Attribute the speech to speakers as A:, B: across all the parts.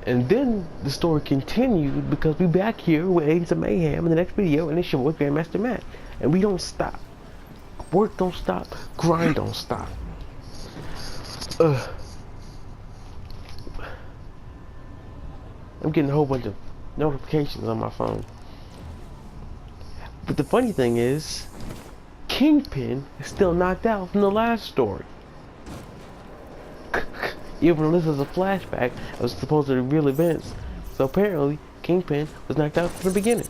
A: And then the story continued because we back here with Agents of Mayhem in the next video, and it's your boy Grandmaster Matt. And we don't stop. Work don't stop. Grind don't stop. I'm getting a whole bunch of notifications on my phone. But the funny thing is, Kingpin is still knocked out from the last story. Even though this is a flashback of supposedly real events. So apparently, Kingpin was knocked out from the beginning.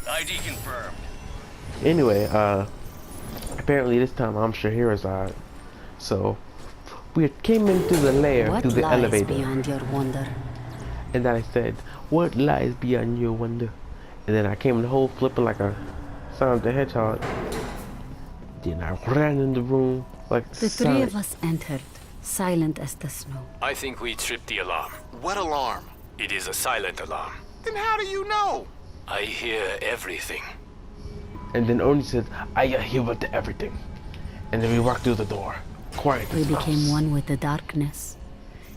B: ID confirmed.
A: Anyway, apparently this time I'm Shahrazad. So, we came into the lair through the elevator.
C: What lies beyond your wonder?
A: And then I said, what lies beyond your wonder? And then I came in the hole flipping like a Sonic the Hedgehog. Then I ran in the room like
C: The three of us entered, silent as the snow.
B: I think we tripped the alarm.
D: What alarm?
B: It is a silent alarm.
D: Then how do you know?
B: I hear everything.
A: And then Oni said, I hear about everything. And then we walked through the door. Quiet.
C: We became one with the darkness.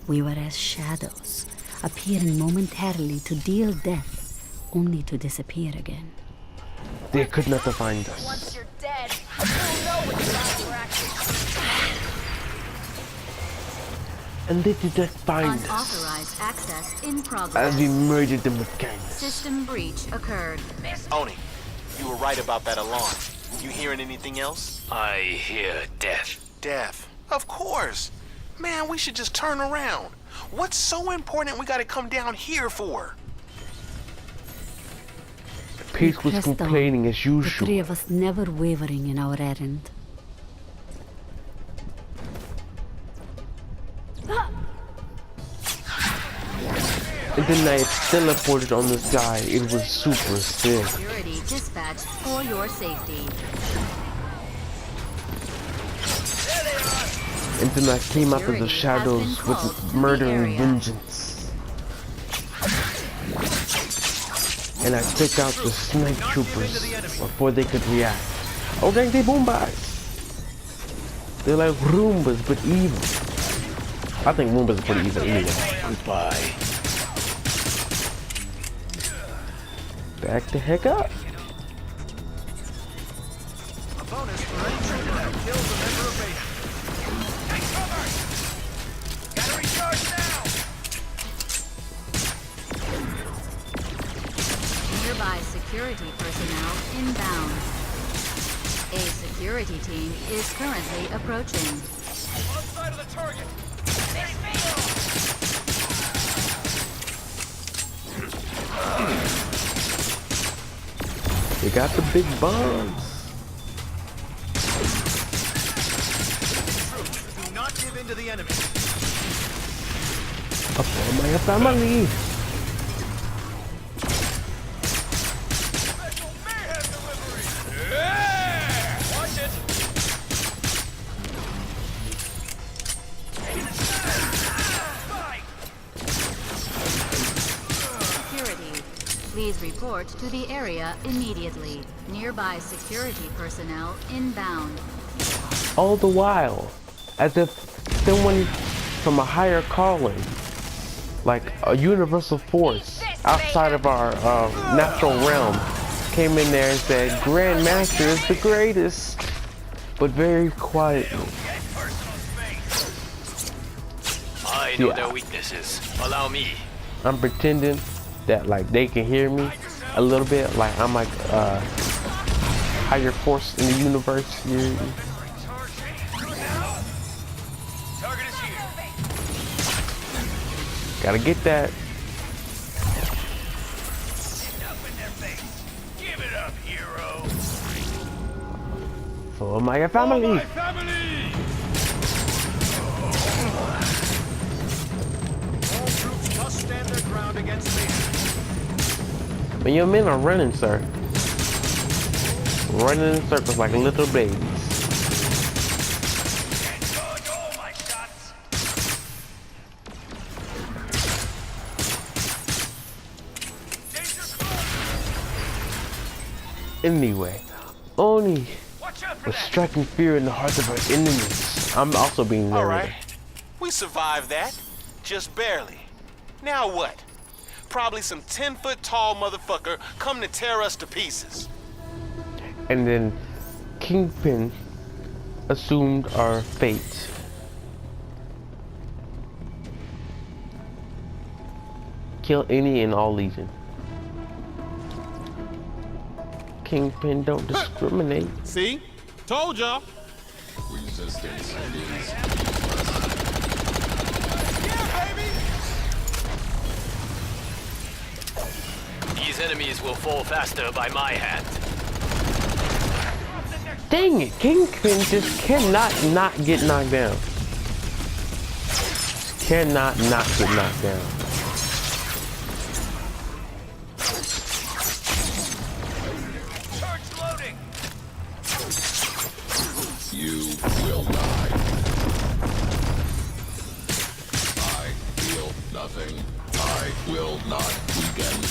C: We were as shadows, appearing momentarily to deal death, only to disappear again.
A: They could not find us.
E: Once you're dead, you'll know what the last were actually.
A: And they did not find us.
F: Unauthorized access in progress.
A: As we murdered them with kindness.
F: System breach occurred.
D: Oni, you were right about that alarm. You hearing anything else?
B: I hear death.
D: Death. Of course. Man, we should just turn around. What's so important we gotta come down here for?
A: Peace was
C: Pressed on,
A: complaining as
C: the
A: usual.
C: three of us never wavering in our errand.
A: And then I teleported on this guy. It was super sick.
F: Security dispatched for your safety.
A: And then I came out of the shadows with murdering vengeance. And I took out the snipe troopers before they could react. Oh dang, they Boombas! They're like Roombas, but evil. I think Roombas are pretty evil anyway.
B: Goodbye.
A: Back the heck up.
G: A bonus for any trooper that kills a member of Mayhem. Take cover! Gotta recharge now!
F: Nearby security personnel inbound. A security team is currently approaching.
G: On side of the target!
A: They got the big bombs.
G: Troops, do not give in to the enemy.
A: Up for my family.
G: Special Mayhem delivery! Yeah! Watch it! Fight!
F: Security, please report to the area immediately. Nearby security personnel inbound.
A: All the while, as if someone from a higher calling, like a universal force outside of our natural realm, came in there and said, Grandmaster is the greatest, but very quietly.
B: I know
A: Yeah.
B: their weaknesses. Allow me.
A: I'm pretending that like they can hear me a little bit, like I'm like higher force in the universe.
G: Target is here.
A: Gotta get that.
G: Up in their face. Give it up, hero.
A: For my family.
G: family! All troops must stand their ground against me.
A: When your men are running, sir. Running in circles like little babies.
G: Dodge all my shots. Danger close.
A: Anyway, Oni
G: Watch out for
A: was
G: that.
A: striking fear in the hearts of our enemies. I'm also being
D: All
A: narrated.
D: right. We survived that. Just barely. Now what? Probably some 10-foot tall motherfucker come to tear us to pieces.
A: And then Kingpin assumed our fate. Kill any and all Legion. Kingpin don't discriminate.
G: See? Told y'all.
H: Resistance is
B: These enemies will fall faster by my hand.
A: Dang it, Kingpin just cannot not get knocked down. Cannot not get knocked down.
G: Charge loading.
H: you will die. I feel nothing. I will not weaken.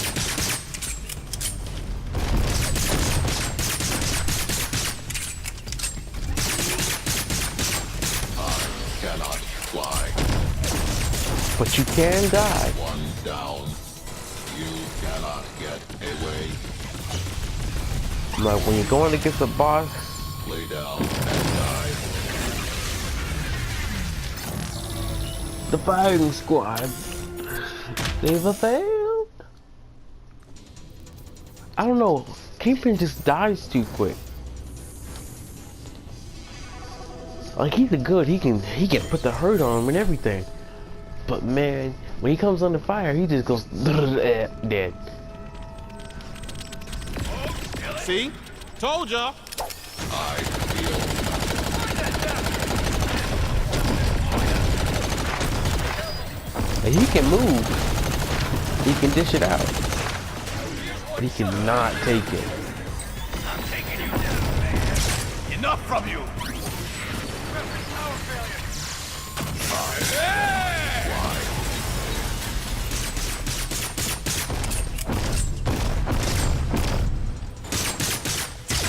H: Cannot fly.
A: But you can die.
H: One down. You cannot get away.
A: Like when you're going against a boss,
H: Lay down and die.
A: the firing squad, they've failed. I don't know. Kingpin just dies too quick. Like he's a good, he can put the hurt on him and everything. But man, when he comes under fire, he just goes dead.
G: See? Told y'all.
H: I feel
A: And he can move. He can dish it out. But he cannot take it.
G: I'm taking you down, man. Enough from you.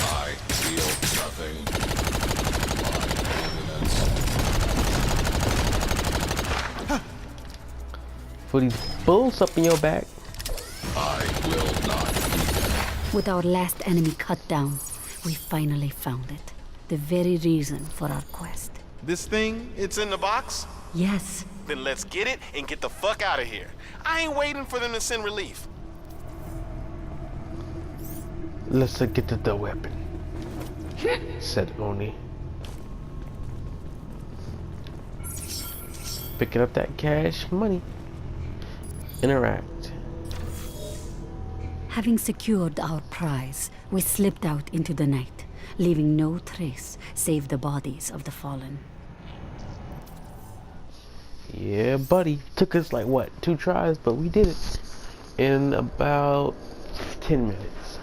H: I feel nothing. My eminence.
A: For these bulls up in your back.
H: I will not weaken.
C: With our last enemy cut down, we finally found it. The very reason for our quest.
D: This thing, it's in the box?
C: Yes,
D: Then let's get it and get the fuck out of here. I ain't waiting for them to send relief.
A: Let's get to the weapon, said Oni. Picking up that cash money. Interact.
C: having secured our prize, we slipped out into the night, leaving no trace save the bodies of the fallen.
A: Yeah, buddy. Took us like what, 2 tries, but we did it in about 10 minutes.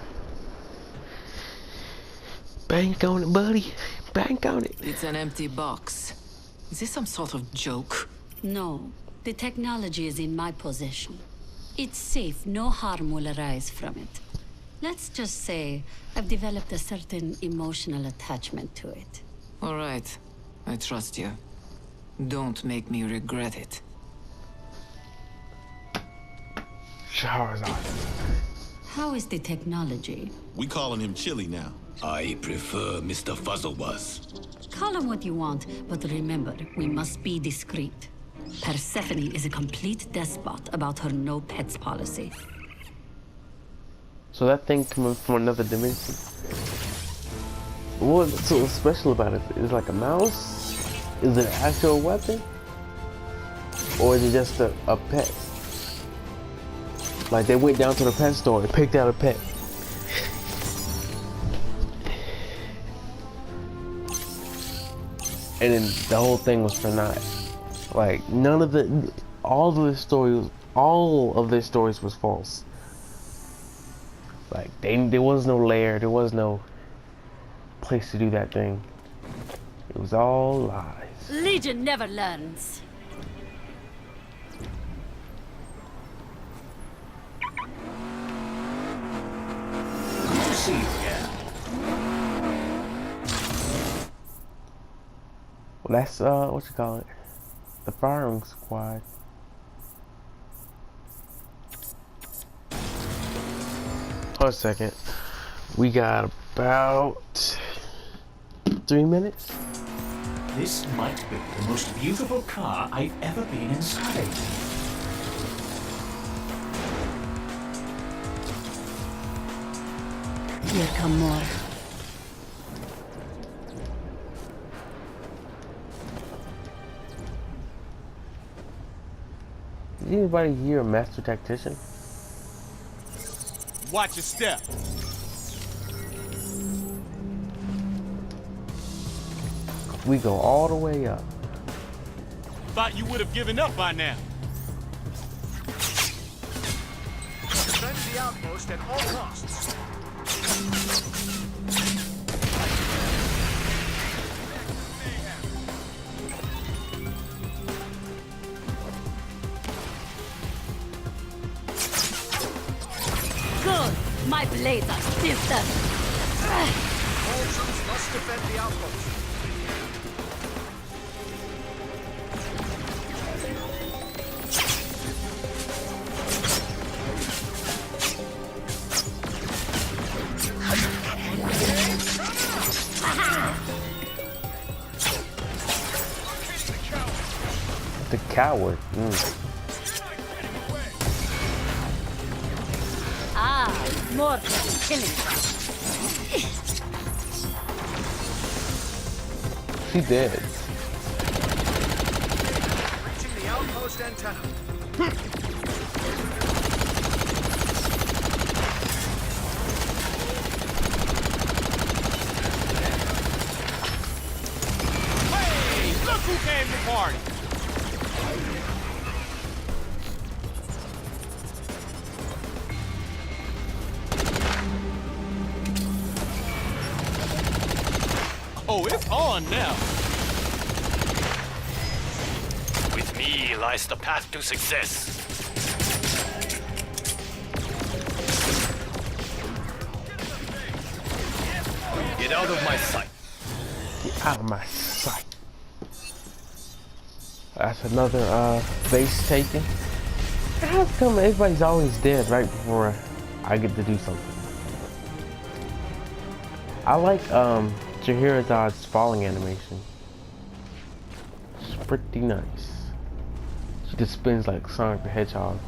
A: Bank on it, buddy. Bank on it.
I: It's an empty box. Is this some sort of joke?
C: No, the technology is in my possession. It's safe, no harm will arise from it. Let's just say I've developed a certain emotional attachment to it.
I: All right. I trust you. Don't make me regret it.
A: Charizard.
C: How is the technology?
J: We calling him Chili now.
B: I prefer Mr. Fuzzlebuzz.
C: Call him what you want, but remember, we must be discreet. Persephone is a complete despot about her no pets policy.
A: So that thing coming from another dimension. What's so special about it? Is it like a mouse? Is it an actual weapon? Or is it just a pet? Like they went down to the pet store and picked out a pet. And then the whole thing was for naught. Like none of the, all of their stories was false. Like there was no lair, there was no place to do that thing. It was all lies.
C: Legion never learns.
B: Good to see you again.
A: Well, that's what you call it. the firing squad. Hold a second. We got about 3 minutes.
G: This might be the most beautiful car I've ever been inside.
C: Here come more.
A: Is anybody here a master tactician?
D: Watch your step.
A: We go all the way up.
D: Thought you would have given up by now.
G: Defend the outpost at all costs.
C: Good! My blades are stiffed.
G: All troops must defend the outpost.
A: The coward.
C: Ah, more for the killing.
A: She did.
G: Reaching the outpost antenna.
D: Hey, look who came to party. Oh, it's on now.
B: With me lies the path to success. Get out of my sight.
A: Get out of my sight. That's another base taken. How come everybody's always dead right before I get to do something? I like Jahira's falling animation. It's pretty nice. She just spins like Sonic the Hedgehog.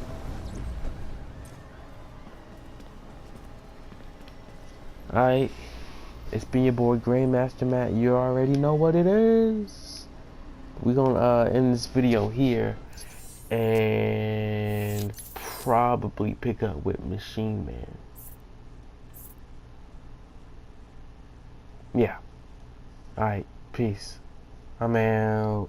A: Alright, it's been your boy Grandmaster Matt. You already know what it is. We're gonna end this video here and probably pick up with Machine Man. Yeah. Alright, peace. I'm out.